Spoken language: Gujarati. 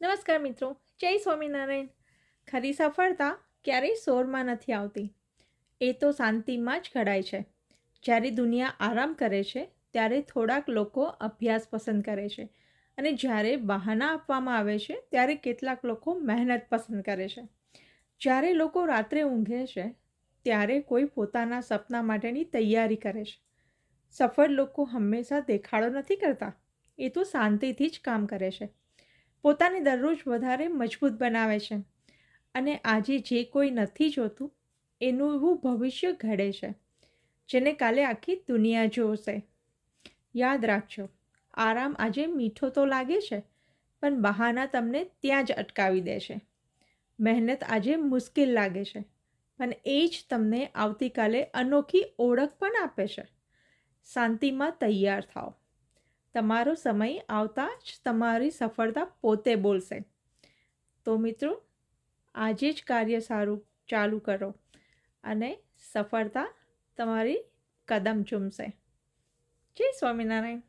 નમસ્કાર મિત્રો, જય સ્વામિનારાયણ. ખરી સફળતા ક્યારેય શોરમાં નથી આવતી. એ તો શાંતિમાં જ ઘડાય છે. જ્યારે દુનિયા આરામ કરે છે ત્યારે થોડાક લોકો અભ્યાસ પસંદ કરે છે અને જ્યારે બહાના આપવામાં આવે છે ત્યારે કેટલાક લોકો મહેનત પસંદ કરે છે. જ્યારે લોકો રાત્રે ઊંઘે છે ત્યારે કોઈ પોતાના સપના માટેની તૈયારી કરે છે. સફળ લોકો હંમેશા દેખાડો નથી કરતા, એ તો શાંતિથી જ કામ કરે છે. પોતાને દરરોજ વધારે મજબૂત બનાવે છે અને આજે જે કોઈ નથી જોતું એનું એવું ભવિષ્ય ઘડે છે જેને કાલે આખી દુનિયા જોશે. યાદ રાખજો, આરામ આજે મીઠો તો લાગે છે પણ બહાના તમને ત્યાં જ અટકાવી દે છે. મહેનત આજે મુશ્કેલ લાગે છે પણ એ જ તમને આવતીકાલે અનોખી ઓળખ પણ આપે છે. શાંતિમાં તૈયાર થાઓ. તમારો સમય આવતા જ તમારી સફળતા પોતે બોલશે. તો મિત્રો, આજે જ કાર્ય સારું ચાલુ કરો અને સફળતા તમારી કદમ ચૂમશે. જય સ્વામિનારાયણ.